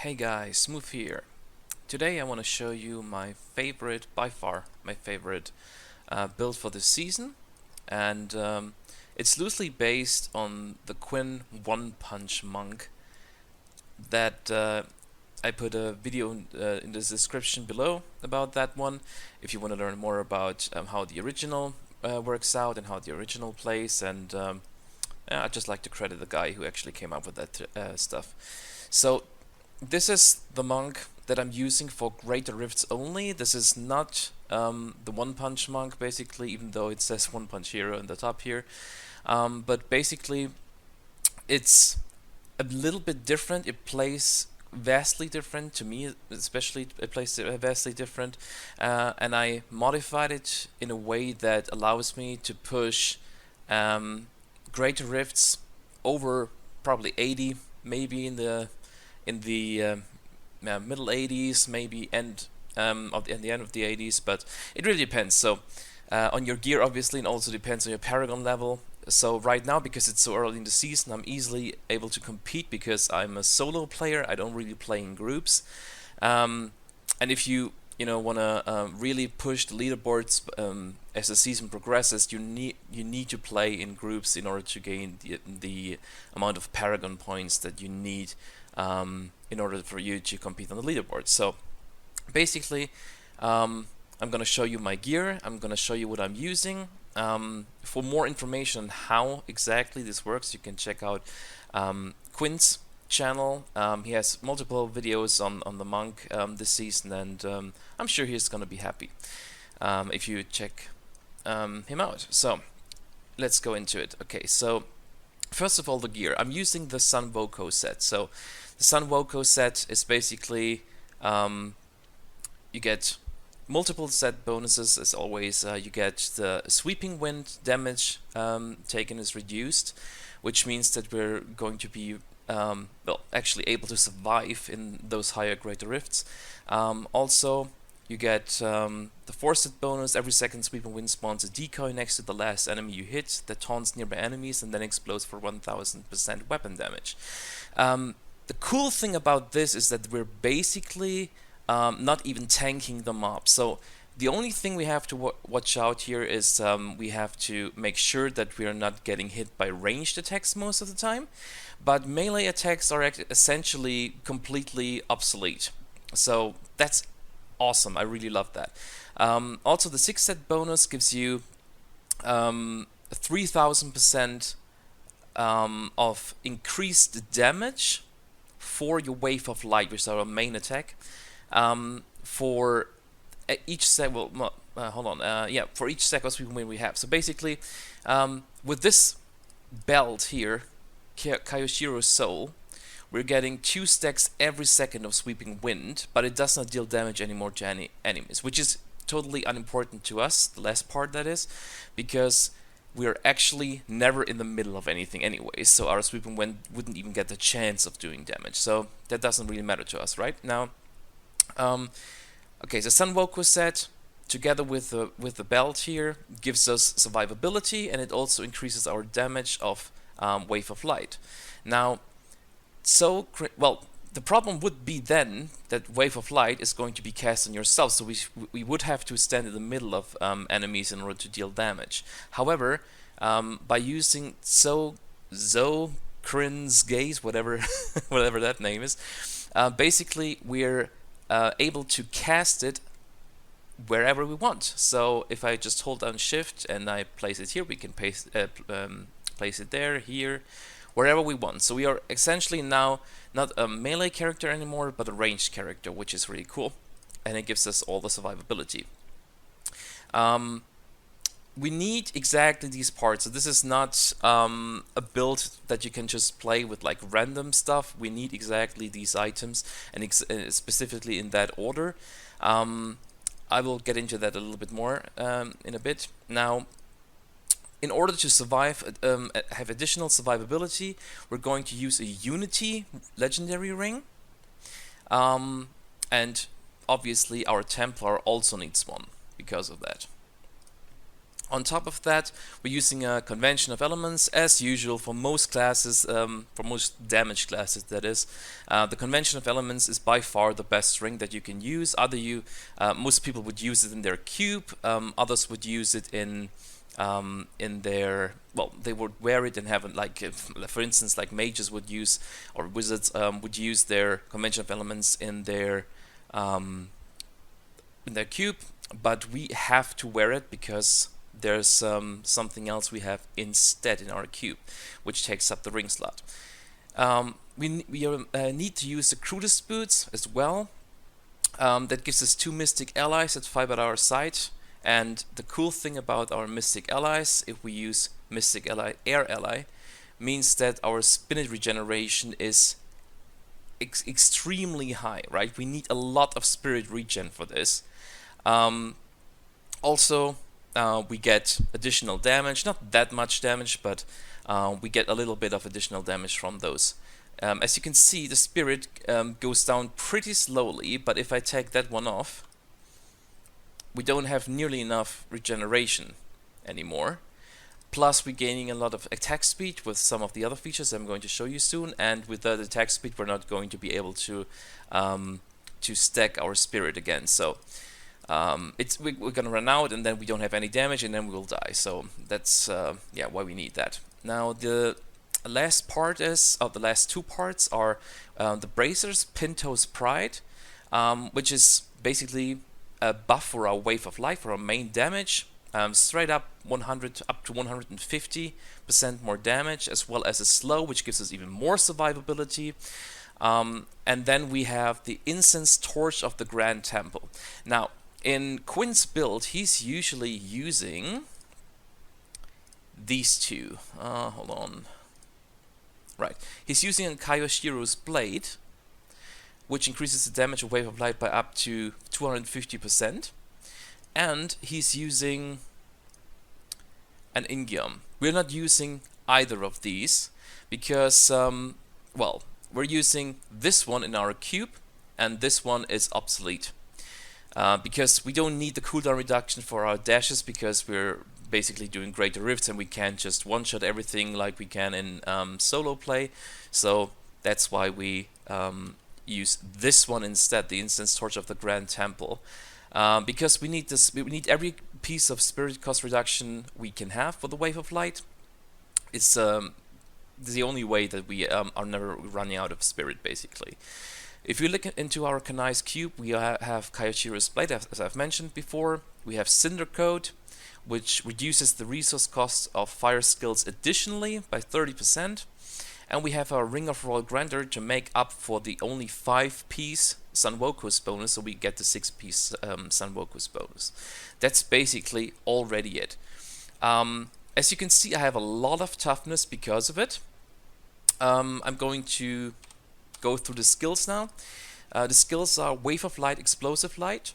Hey guys, Smooth here. Today I want to show you my favorite, by far, my favorite build for this season. And it's loosely based on the Quinn One Punch Monk that I put a video in the description below about that one. If you want to learn more about how the original works out and how the original plays. And I'd just like to credit the guy who actually came up with that stuff. So this is the monk that I'm using for Greater Rifts only. This is not the One Punch monk, basically, even though it says One Punch Hero in the top here. But basically, it's a little bit different. It plays vastly different to me, especially it plays vastly different. And I modified it in a way that allows me to push Greater Rifts over probably 80, maybe in the middle 80s, maybe end at the end of the 80s, but it really depends. So on your gear, obviously, and also depends on your Paragon level. So right now, because it's so early in the season, I'm easily able to compete because I'm a solo player. I don't really play in groups. And if you want to really push the leaderboards as the season progresses, you need to play in groups in order to gain the amount of Paragon points that you need in order for you to compete on the leaderboard. So basically, I'm going to show you my gear. I'm going to show you what I'm using. For more information on how exactly this works, you can check out Quinn's channel. He has multiple videos on the monk this season, and I'm sure he's going to be happy if you check him out. So let's go into it. Okay, so first of all, the gear. I'm using the Sunwuko set. So the Sunwuko set is basically you get multiple set bonuses as always. You get the sweeping wind damage taken is reduced, which means that we're going to be actually able to survive in those higher greater rifts. Also, you get the forced bonus. Every second sweeping wind spawns a decoy next to the last enemy you hit that taunts nearby enemies and then explodes for 1000% weapon damage. The cool thing about this is that we're basically not even tanking the mob. So the only thing we have to watch out here is we have to make sure that we are not getting hit by ranged attacks most of the time. But melee attacks are essentially completely obsolete. So that's awesome. I really love that. Also, the 6 set bonus gives you 3000% of increased damage for your Wave of Light, which is our main attack. For each set, for each second sweeping we have. So basically, with this belt here, Kayoshiro's Soul, we're getting 2 stacks every second of sweeping wind, but it does not deal damage anymore to any enemies, which is totally unimportant to us, the last part that is, because we are actually never in the middle of anything anyway, so our sweeping wind wouldn't even get the chance of doing damage, so that doesn't really matter to us, right? Now, okay, so Sunwuko set, together with the belt here, gives us survivability, and it also increases our damage of Wave of Light. Now, the problem would be then that Wave of Light is going to be cast on yourself, so we would have to stand in the middle of enemies in order to deal damage. However, by using Krin's Gaze, whatever whatever that name is, basically we're able to cast it wherever we want. So if I just hold down Shift and I place it here, we can place it there, here, wherever we want. So we are essentially now not a melee character anymore, but a ranged character, which is really cool, and it gives us all the survivability. We need exactly these parts. So this is not a build that you can just play with like random stuff. We need exactly these items, and specifically in that order. I will get into that a little bit more in a bit. Now, in order to survive, have additional survivability, we're going to use a Unity legendary ring. And obviously our Templar also needs one because of that. On top of that, we're using a convention of elements as usual for most classes, for most damage classes that is. The convention of elements is by far the best string that you can use. Most people would use it in their cube, others would use it in their, well, they would wear it and have it like, for instance, like mages would use, or wizards would use their convention of elements um, in their cube, but we have to wear it because there's something else we have instead in our cube, which takes up the ring slot. We need to use the crudest boots as well. That gives us 2 mystic allies that fight at our side. And the cool thing about our mystic allies, if we use mystic ally, air ally, means that our spirit regeneration is extremely high, right? We need a lot of spirit regen for this. Also, we get additional damage, not that much damage, but we get a little bit of additional damage from those. As you can see, the spirit goes down pretty slowly, but if I take that one off, we don't have nearly enough regeneration anymore. Plus, we're gaining a lot of attack speed with some of the other features I'm going to show you soon, and with that attack speed, we're not going to be able to stack our spirit again. So we're gonna run out, and then we don't have any damage, and then we will die. So that's why we need that. Now the last part is, the last 2 parts are the bracers, Pinto's Pride, which is basically a buff for our wave of life, for our main damage. Straight up 100 up to 150% more damage, as well as a slow, which gives us even more survivability. And then we have the Incense Torch of the Grand Temple. Now, in Quinn's build, he's usually using these 2. Hold on. Right. He's using a Kayoshiro's Blade, which increases the damage of Wave of Light by up to 250%. And he's using an Ingium. We're not using either of these because, well, we're using this one in our cube, and this one is obsolete. Because we don't need the cooldown reduction for our dashes, because we're basically doing greater rifts and we can't just one-shot everything like we can in solo play. So that's why we use this one instead, the Incense Torch of the Grand Temple. Because we need this, we need every piece of spirit cost reduction we can have for the Wave of Light. It's the only way that we are never running out of spirit, basically. If you look into our Kanai's cube, we have Kayoshiro's Blade, as I've mentioned before. We have Cinder Coat, which reduces the resource cost of fire skills additionally by 30%. And we have our Ring of Royal Grandeur to make up for the only 5-piece Sunwuko's bonus, so we get the 6-piece Sunwuko's bonus. That's basically already it. As you can see, I have a lot of toughness because of it. I'm going to go through the skills now. The skills are Wave of Light, Explosive Light,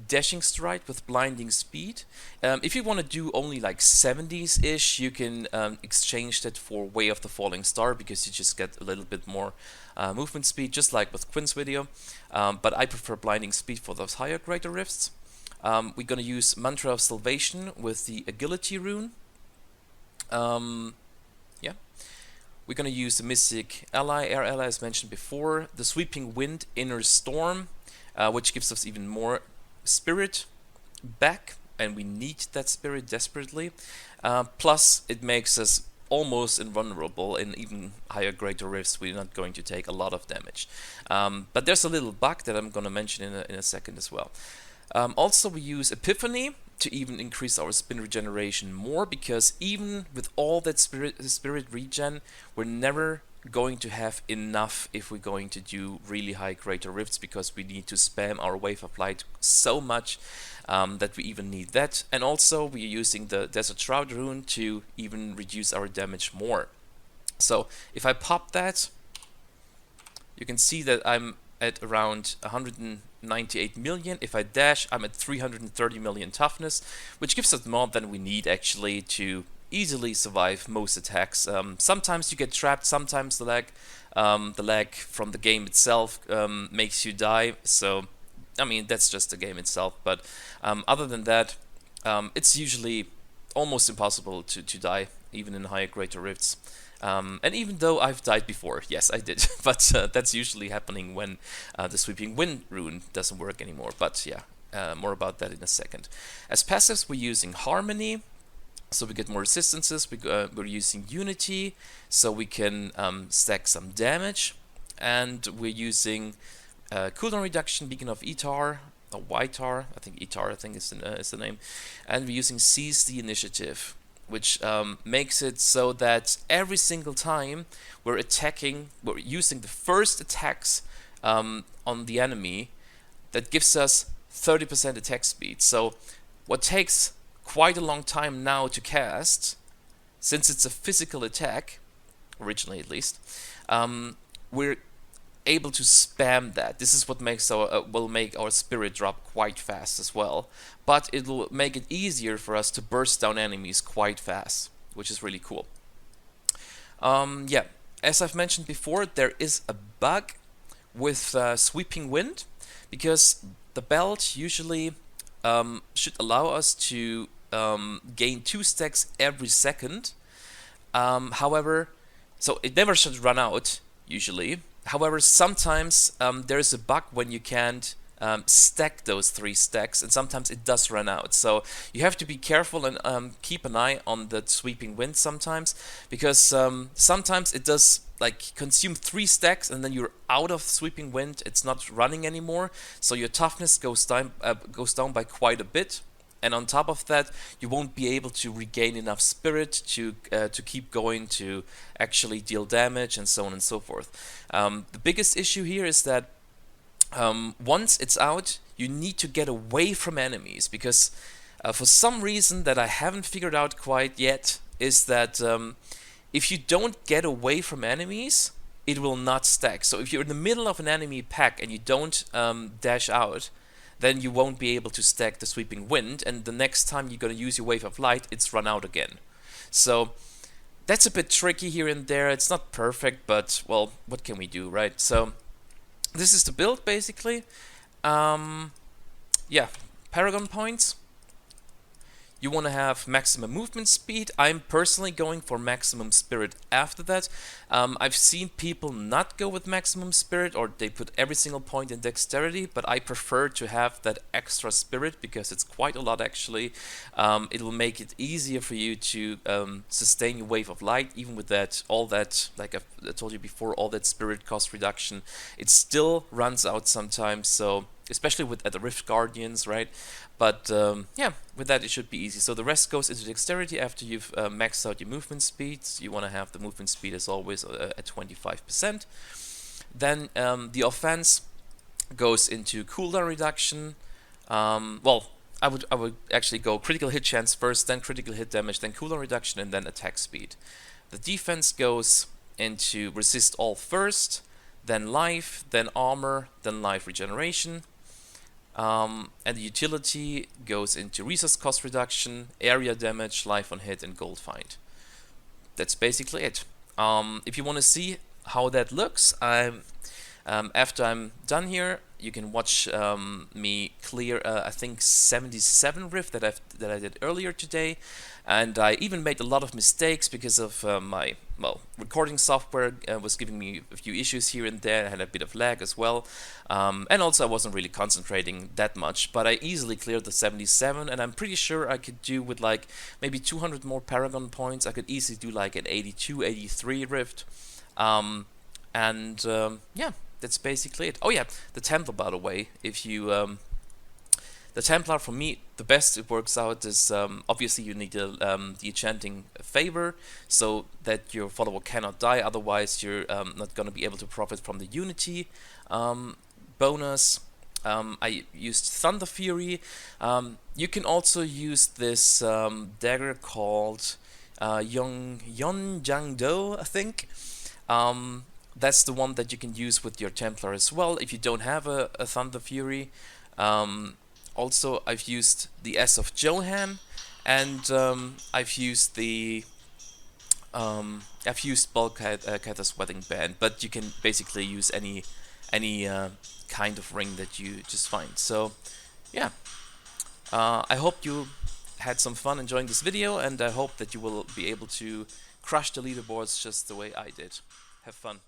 Dashing Strike with Blinding Speed. If you want to do only like 70s-ish, you can exchange that for Way of the Falling Star, because you just get a little bit more movement speed, just like with Quinn's video. But I prefer Blinding Speed for those higher greater rifts. We're going to use Mantra of Salvation with the Agility rune. We're going to use the Mystic Ally, Air Ally, as mentioned before. The Sweeping Wind, Inner Storm, which gives us even more spirit back, and we need that spirit desperately. Plus, it makes us almost invulnerable in even higher greater rifts. We're not going to take a lot of damage. But there's a little bug that I'm going to mention in a second as well. Also, we use Epiphany to even increase our spin regeneration more, because even with all that spirit regen, we're never going to have enough if we're going to do really high greater rifts, because we need to spam our Wave of Light so much that we even need that. And also we're using the Desert Shroud rune to even reduce our damage more. So if I pop that, you can see that I'm at around 198 million. If I dash, I'm at 330 million toughness, which gives us more than we need actually to easily survive most attacks. Sometimes you get trapped, sometimes the lag from the game itself makes you die. So, I mean, that's just the game itself. But other than that, it's usually almost impossible to die, even in higher greater rifts. And even though I've died before, yes, I did, but that's usually happening when the Sweeping Wind rune doesn't work anymore. But yeah, more about that in a second. As passives, we're using Harmony, so we get more resistances. We're using Unity, so we can stack some damage. And we're using cooldown reduction, Beacon of Etar, or Ytar, I think Etar, I think is the name. And we're using Seize the Initiative, which makes it so that every single time we're using the first attacks on the enemy, that gives us 30% attack speed. So what takes quite a long time now to cast, since it's a physical attack, originally at least, we're able to spam that. This is what makes will make our spirit drop quite fast as well, but it will make it easier for us to burst down enemies quite fast, which is really cool. Yeah, as I've mentioned before, there is a bug with Sweeping Wind, because the belt usually should allow us to gain 2 stacks every second. However, so it never should run out usually. However, sometimes there's a bug when you can't stack those 3 stacks, and sometimes it does run out. So you have to be careful and keep an eye on the Sweeping Wind sometimes, because sometimes it does like consume 3 stacks and then you're out of Sweeping Wind. It's not running anymore, so your toughness goes down by quite a bit. And on top of that, you won't be able to regain enough spirit to keep going, to actually deal damage, and so on and so forth. The biggest issue here is that once it's out, you need to get away from enemies, because for some reason that I haven't figured out quite yet, is that if you don't get away from enemies, it will not stack. So if you're in the middle of an enemy pack and you don't dash out, then you won't be able to stack the Sweeping Wind, and the next time you're going to use your Wave of Light, it's run out again. So that's a bit tricky here and there. It's not perfect, but, well, what can we do, right? So this is the build, basically. Yeah, Paragon points. You want to have maximum movement speed. I'm personally going for maximum spirit after that. I've seen people not go with maximum spirit, or they put every single point in dexterity, but I prefer to have that extra spirit because it's quite a lot actually. It will make it easier for you to sustain your Wave of Light, even with that, all that, like I told you before, all that spirit cost reduction. It still runs out sometimes, so especially with the Rift Guardians, right? But yeah, with that it should be easy. So the rest goes into dexterity after you've maxed out your movement speeds. You want to have the movement speed as always at 25%. Then the offense goes into cooldown reduction. Well, I would actually go critical hit chance first, then critical hit damage, then cooldown reduction, and then attack speed. The defense goes into resist all first, then life, then armor, then life regeneration. And the utility goes into resource cost reduction, area damage, life on hit, and gold find. That's basically it. If you want to see how that looks, after I'm done here, you can watch me clear, I think 77 rift that I did earlier today, and I even made a lot of mistakes because of my recording software was giving me a few issues here and there. I had a bit of lag as well, and also I wasn't really concentrating that much. But I easily cleared the 77, and I'm pretty sure I could do with like maybe 200 more Paragon points. I could easily do like an 82, 83 rift, and yeah. That's basically it. Oh yeah, the Templar, by the way. If you, the Templar, for me, the best it works out is obviously you need the enchanting favor, so that your follower cannot die. Otherwise, you're not going to be able to profit from the Unity bonus. I used Thunder Fury. You can also use this dagger called Yon Jang Do, I think. That's the one that you can use with your Templar as well if you don't have a Thunder Fury. Also, I've used the S of Johan, and I've used the Bulkhead's Wedding Band, but you can basically use any kind of ring that you just find. So yeah, I hope you had some fun enjoying this video, and I hope that you will be able to crush the leaderboards just the way I did. Have fun.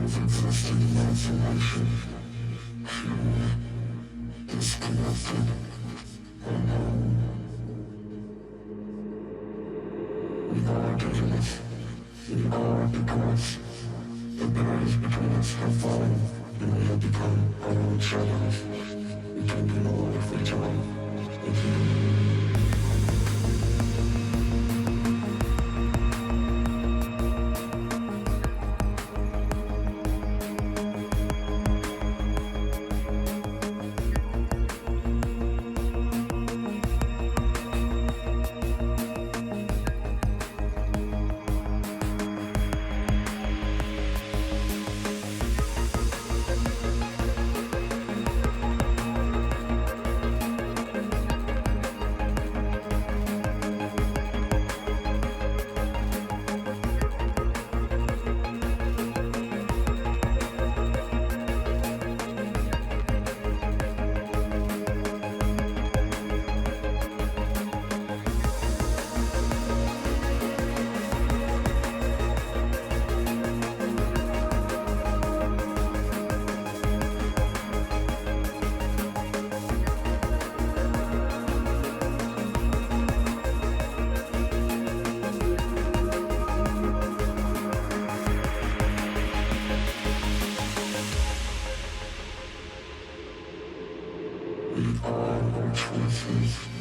Existing isolation, pure, disconnected, alone. We are dizziness. We are because the barriers between us have fallen, and we have become our own shadows. We can do no more if we join with you. We are our choices.